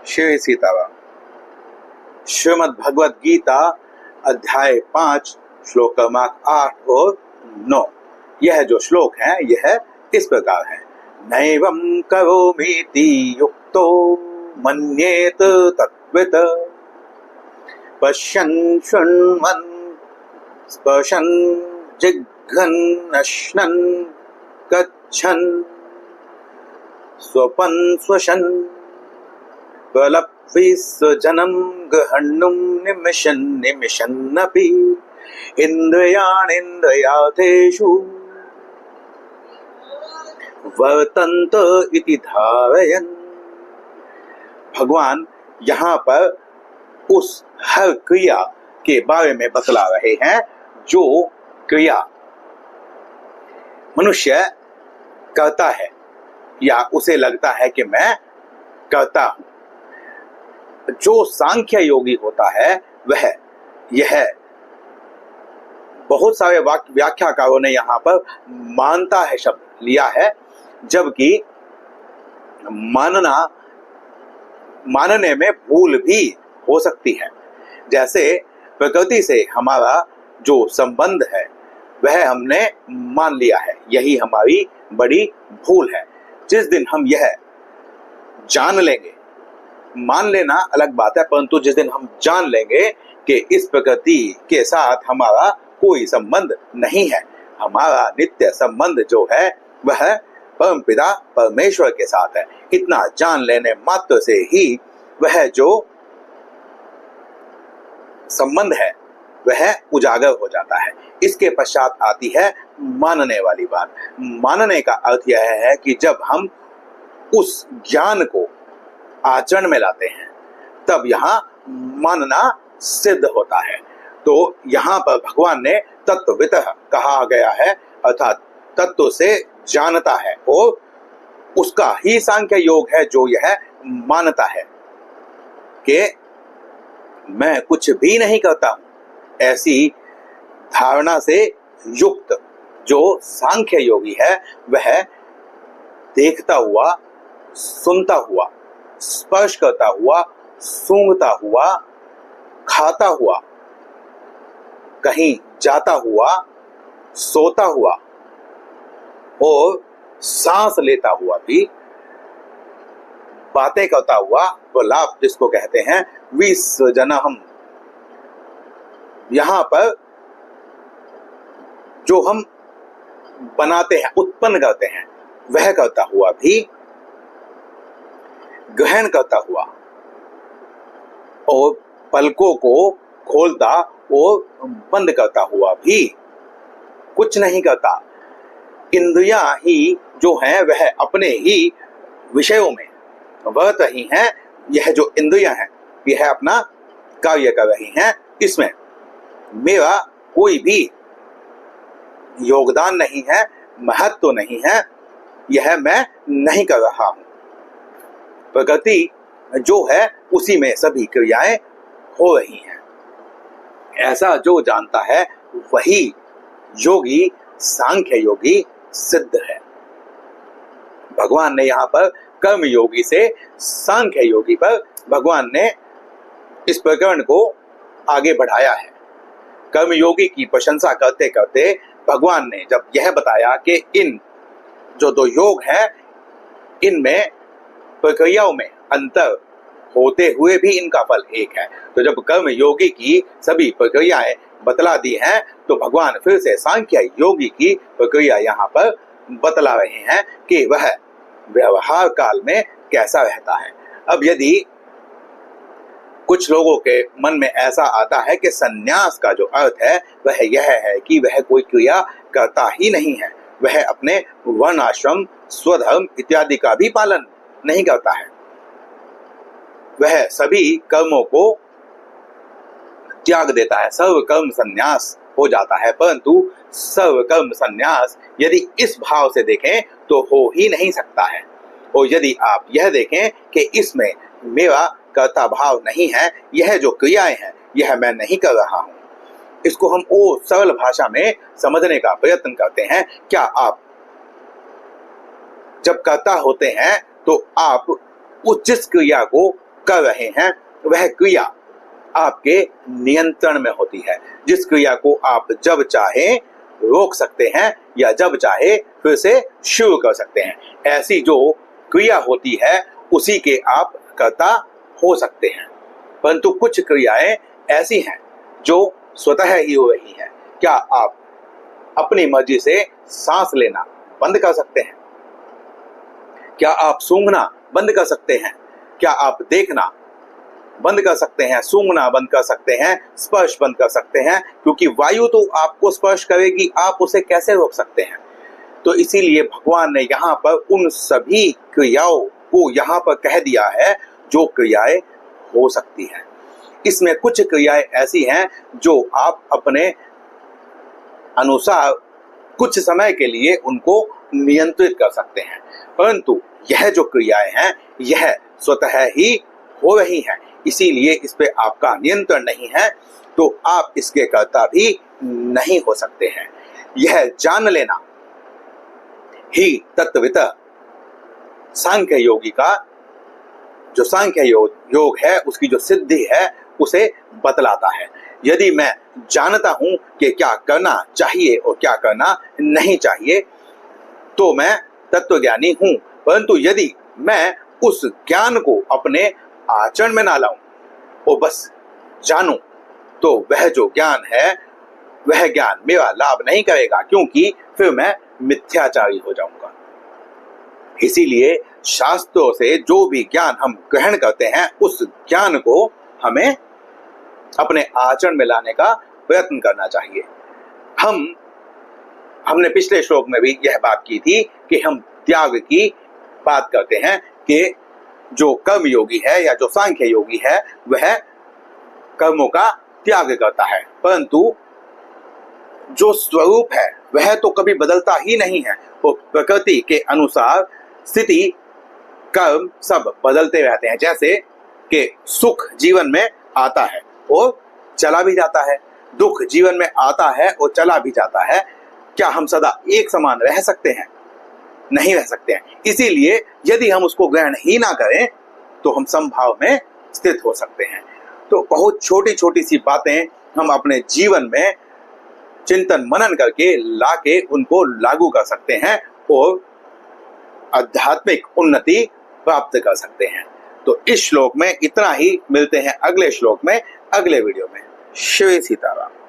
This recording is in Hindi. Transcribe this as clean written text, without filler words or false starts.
श्री सीताराम। श्रीमद् भगवद गीता अध्याय 5 श्लोक क्रमांक 8 और 9। यह जो श्लोक है यह इस प्रकार है। नैवं करोमीति युक्तो मन्येत तत्वित् पश्यन् शृण्वन् स्पर्शन् जिघ्रन् अश्नन् गच्छन् स्वपन् स्वशन् प्रलप्विस्वजनं गृहण्णुं निमिषन्नपि इन्द्रियाणीन्द्रियार्थेषु वर्तन्त इति धारयन्। भगवान यहाँ पर उस हर क्रिया के बारे में बतला रहे हैं जो क्रिया मनुष्य करता है या उसे लगता है कि मैं करता हूं। जो सांख्य योगी होता है वह यह बहुत सारे व्याख्याकारों ने यहाँ पर मानता है शब्द लिया है, जबकि मानने में भूल भी हो सकती है। जैसे प्रकृति से हमारा जो संबंध है वह हमने मान लिया है, यही हमारी बड़ी भूल है। जिस दिन हम यह जान लेंगे, मान लेना अलग बात है, परंतु जिस दिन हम जान लेंगे कि इस प्रकृति के साथ हमारा कोई संबंध नहीं है, हमारा नित्य संबंध जो है वह परमपिता परमेश्वर के साथ है, इतना जान लेने मात्र से ही वह जो संबंध है वह उजागर हो जाता है। इसके पश्चात आती है मानने वाली बात। मानने का अर्थ यह है कि जब हम उस ज्ञान को आचरण में लाते हैं तब यहाँ मानना सिद्ध होता है। तो यहाँ पर भगवान ने तत्ववितः कहा गया है, अर्थात तत्व से जानता है, और उसका ही सांख्य योग है जो यह मानता है कि मैं कुछ भी नहीं करता हूं। ऐसी धारणा से युक्त जो सांख्य योगी है वह देखता हुआ, सुनता हुआ, स्पर्श करता हुआ, सूंघता हुआ, खाता हुआ, कहीं जाता हुआ, सोता हुआ और सांस लेता हुआ भी, बातें करता हुआ, प्रलाप जिसको कहते हैं, विसर्जनम, यहां पर जो हम बनाते हैं, उत्पन्न करते हैं, वह करता हुआ भी, ग्रहण करता हुआ और पलकों को खोलता और बंद करता हुआ भी कुछ नहीं करता। इंद्रियां ही जो हैं वह अपने ही विषयों में वर्त रही हैं। यह जो इंद्रियां हैं यह अपना कार्य कर रही हैं, इसमें मेरा कोई भी योगदान नहीं है, महत्व नहीं है, यह मैं नहीं कर रहा हूं। प्रकृति जो है उसी में सभी क्रियाएं हो रही हैं। ऐसा जो जानता है वही योगी, सांख्य योगी सिद्ध है। भगवान ने यहाँ पर कर्म योगी से सांख्य योगी पर भगवान ने इस प्रकरण को आगे बढ़ाया है। कर्म योगी की प्रशंसा करते करते भगवान ने जब यह बताया कि इन जो दो योग हैं इनमें प्रक्रियाओं में अंतर होते हुए भी इनका फल एक है, तो जब कर्म योगी की सभी प्रक्रियाएं बतला दी हैं तो भगवान फिर से सांख्य योगी की प्रक्रिया यहाँ पर बतला रहे हैं कि वह व्यवहार काल में कैसा रहता है। अब यदि कुछ लोगों के मन में ऐसा आता है कि सन्यास का जो अर्थ है वह यह है कि वह कोई क्रिया करता ही नहीं है, वह अपने वर्ण आश्रम, स्वधर्म इत्यादि का भी पालन नहीं करता है, वह सभी कर्मों को त्याग देता है, सर्व कर्म संन्यास हो जाता है। परंतु सर्व कर्म संन्यास यदि इस भाव से देखें तो हो ही नहीं सकता है। और यदि आप यह देखें कि इसमें मेरा कर्ता भाव नहीं है, यह जो क्रियाएं हैं यह मैं नहीं कर रहा हूं, इसको हम और सरल भाषा में समझने का प्रयत्न करते हैं। क्या आप जब कर्ता होते हैं तो आप उस जिस क्रिया को कर रहे हैं वह क्रिया आपके नियंत्रण में होती है, जिस क्रिया को आप जब चाहे रोक सकते हैं या जब चाहे फिर से शुरू कर सकते हैं। ऐसी जो क्रिया होती है उसी के आप कर्ता हो सकते हैं। परंतु कुछ क्रियाएं ऐसी हैं जो स्वतः ही हो रही हैं। क्या आप अपनी मर्जी से सांस लेना बंद कर सकते हैं? क्या आप सूंघना बंद कर सकते हैं? क्या आप देखना बंद कर सकते हैं? सूंघना बंद कर सकते हैं? स्पर्श बंद कर सकते हैं? क्योंकि वायु तो आपको स्पर्श करेगी, आप उसे कैसे रोक सकते हैं? तो इसीलिए भगवान ने यहाँ पर उन सभी क्रियाओं को यहाँ पर कह दिया है जो क्रियाएं हो सकती हैं। इसमें कुछ क्रियाएं ऐसी हैं जो आप अपने अनुसार कुछ समय के लिए उनको नियंत्रित कर सकते हैं, परंतु यह जो क्रियाएं हैं यह स्वतः ही हो रही हैं, इसीलिए इस पे आपका नियंत्रण नहीं है, तो आप इसके कर्ता भी नहीं हो सकते हैं। यह जान लेना ही तत्वतः सांख्य योगी का जो सांख्य योग है उसकी जो सिद्धि है उसे बतलाता है। यदि मैं जानता हूं कि क्या करना चाहिए और क्या करना नहीं चाहिए तो मैं तत्वज्ञानी हूं, परंतु यदि मैं उस ज्ञान को अपने आचरण में ना लाऊं और बस जानूं तो वह जो ज्ञान है वह ज्ञान मेरा लाभ नहीं करेगा, क्योंकि फिर मैं मिथ्याचारी हो जाऊंगा। इसीलिए शास्त्रों से जो भी ज्ञान हम ग्रहण करते हैं उस ज्ञान को हमें अपने आचरण में लाने का प्रयत्न करना चाहिए। हमने पिछले श्लोक में भी यह बात की थी कि हम त्याग की बात करते हैं कि जो कर्म योगी है या जो सांख्य योगी है वह कर्मों का त्याग करता है, परंतु जो स्वरूप है वह तो कभी बदलता ही नहीं है। वो प्रकृति के अनुसार स्थिति कर्म सब बदलते रहते हैं। जैसे कि सुख जीवन में आता है और चला भी जाता है, दुख जीवन में आता है और चला भी जाता है। क्या हम सदा एक समान रह सकते हैं? नहीं रह सकते हैं। इसीलिए यदि हम उसको ग्रहण ही ना करें तो हम संभाव में स्थित हो सकते हैं। तो बहुत छोटी छोटी सी बातें हम अपने जीवन में चिंतन मनन करके लाके उनको लागू कर सकते हैं और आध्यात्मिक उन्नति प्राप्त कर सकते हैं। तो इस श्लोक में इतना ही, मिलते हैं अगले श्लोक में अगले वीडियो में। श्री सीताराम।